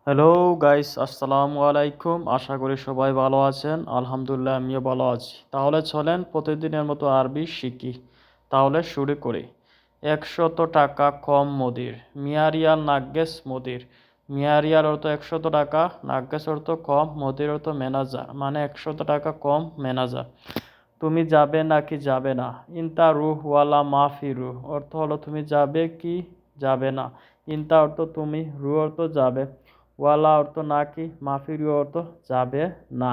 Hello guys, আসসালামু আলাইকুম। আশা করি সবাই ভালো আছেন। আলহামদুলিল্লাহ, আমিও ভালো আছি। তাহলে চলেন প্রতিদিনের মতো আরবি শিখি। তাহলে শুরু করি। 100 টাকা কম মুদির। মিয়ারিয়াল নাগ্গেস মুদির। মিয়ারিয়াল অর্থ 100 টাকা, নাগ্গেস অর্থ কম, মুদির অর্থ ম্যানেজার, মানে 100 টাকা কম ম্যানেজার। তুমি যাবে নাকি যাবে না? ইনতা রুহ ওয়ালা মাফি রুহ অর্থ হলো তুমি যাবে কি যাবে না। ইনতা অর্থ তুমি, রুহ অর্থ যাবে, ওয়ালা অর্থ নাকি, মাফি রুহ অর্থ যাবে না।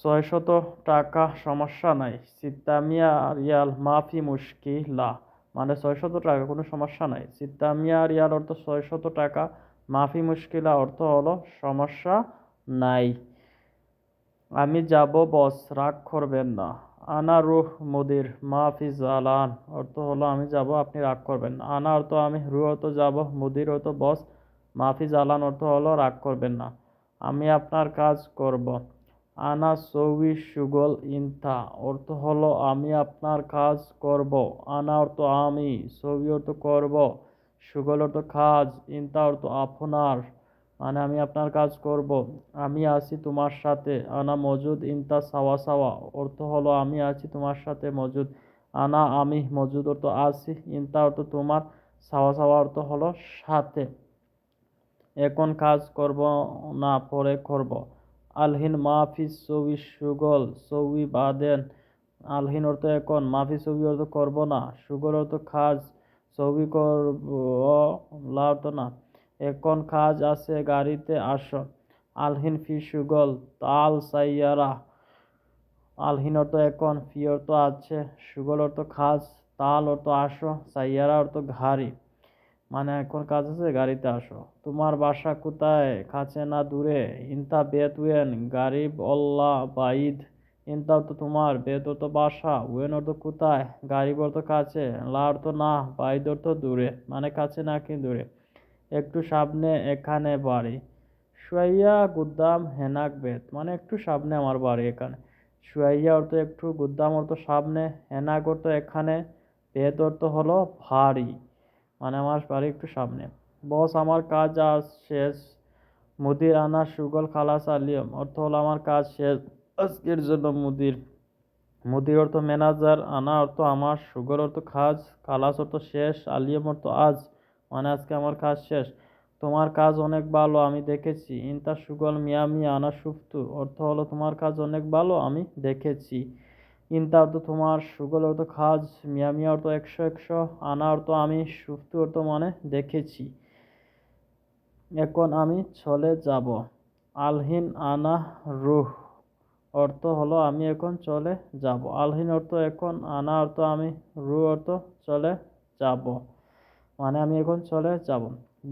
600 টাকা সমস্যা নাই। সিত্তামিয়া রিয়াল মাফি মুশকিলা, মানে 600 টাকা কোনো সমস্যা নাই। সিত্তামিয়া রিয়াল অর্থ 600 টাকা, মাফি মুশকিলা অর্থ হলো সমস্যা নাই। আমি যাব বস, রাগ করবেন না। আনা রুহ মুদির মাফি জালান অর্থ হলো আমি যাব, আপনি রাগ করবেন না। আনা অর্থ আমি, রুহ অর্থ যাব, মুদির অর্থ বস, মাফি জালান অর্থ হলো রাগ করবেন না। আমি আপনার কাজ করব। আনা সৌই সুগল ইনথা অর্থ হলো আমি আপনার কাজ করব। আনা অর্থ আমি, সৌই অর্থ করব, সুগল অর্থ কাজ, ইনথা অর্থ আপনার, মানে আমি আপনার কাজ করব। আমি আছি তোমার সাথে। আনা মজুদ ইনতা সাওয়া সাওয়া অর্থ হলো আমি আছি তোমার সাথে মজুদ। আনা আমি, মজুদ অর্থ আছি, ইনতা অর্থ তোমার, সাওয়া সাওয়া অর্থ হলো সাথে। এখন কাজ করব না, পরে করব। আলহিন মাহফিজ সবি সুগল সবি বাদেন। আলহিন অর্থ এখন, মাহফিজ সবি অর্থ করব না, সুগল অর্থ কাজ, সবি করব লা অর্থ না। এখন কাজ আছে, গাড়িতে আসো। আলহিন ফি সুগল তাল সাইয়ারা। আলহিন অর্থ এখন, ফি অর্থ আছে, সুগল অর্থ কাজ, তাল অর্থ আসো, সাইয়ারা অর্থ গাড়ি, মানে এখন কাজ আছে, গাড়িতে আসো। তোমার বাসা কোথায়, কাছে না দূরে? ইনতা বেত ওয়েন গারিব অল্লাহ বাইদ। ইনতা অর্থ তোমার, বেত অর্থ বাসা, ওয়েন অর্থ কোথায়, গারিব অর্থ কাছে, লা অর্থ না, বাইদ অর্থ দূরে, মানে কাছে নাকি দূরে। একটু সামনে এখানে বাড়ি। শুয়াইয়া গুদ্দাম হেনাক বেত, মানে একটু সামনে আমার বাড়ি এখানে। শুয়াইয়া অর্থ একটু, গুদ্দাম অর্থ সামনে, হেনাক অর্থ এখানে, বেত অর্থ হলো ভারী, মানে আমার বাড়ি একটু সামনে। বস আমার কাজ আজ শেষ। মুদির আনা সুগল খালাস আলিয়ম অর্থ হলো আমার কাজ শেষ আজকের জন্য মুদির। মুদির অর্থ ম্যানেজার, আনা অর্থ আমার, সুগল অর্থ কাজ, খালাস অর্থ শেষ, আলিয়ম অর্থ আজ, মানে আজকে আমার কাজ শেষ। তোমার কাজ অনেক ভালো, আমি দেখেছি। ইনতা সুগল মিয়ামি আনা সুফতু অর্থ হলো তোমার কাজ অনেক ভালো, আমি দেখেছি। ইনতা অর্থ তোমার, সুগল অর্থ কাজ, মিয়ামি অর্থ 100 আনা অর্থ আমি, সুফতু অর্থ মানে দেখেছি। এখন আমি চলে যাব। আলহিন আনা রুহ অর্থ হলো আমি এখন চলে যাব। আলহিন অর্থ এখন, আনা অর্থ আমি, রুহ অর্থ চলে যাব, মানে আমি এখন চলে যাব।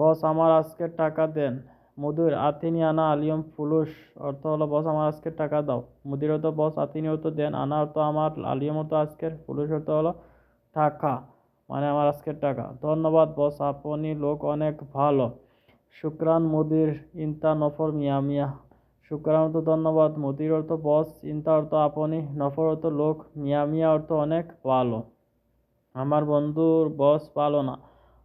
বস আমার আজকের টাকা দেন। মুদির আতিনি আনা আলিয়ম ফুলুস অর্থ হলো বস আমার আজকের টাকা দাও। মুদির অর্থ বস, আতিনি অর্থ দেন, আনা অর্থ আমার, আলিয়ম অর্থ আজকের, ফুলুস অর্থ হলো টাকা, মানে আমার আজকের টাকা। ধন্যবাদ বস, আপনি লোক অনেক ভালো। শুক্রান মুদির ইনতা নফর মিয়া মিয়া। শুক্রান অর্থ ধন্যবাদ, মুদির অর্থ বস, ইনতা অর্থ আপনি, নফর অর্থ লোক, মিয়া মিয়া অর্থ অনেক ভালো। আমার বন্ধুর বস ভালো না।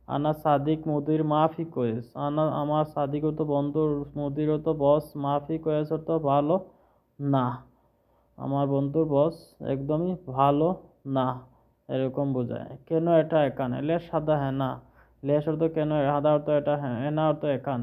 আনা সাদিক মুদির মাফি কয়েস। আনা আমার, সাদিক অর্থ বন্ধুর, মুদির অর্থ বস, মাফি কয়েস অর্থ ভালো না। আমার বন্ধুর বস একদমই ভালো না, এরকম বোঝায়। কেন এটা এখানে? লেশ সাদা হ্যাঁ না। লেশ অর্থ কেন, হাদা অর্থ এটা, হ্যাঁ, এনা অর্থ এখানে।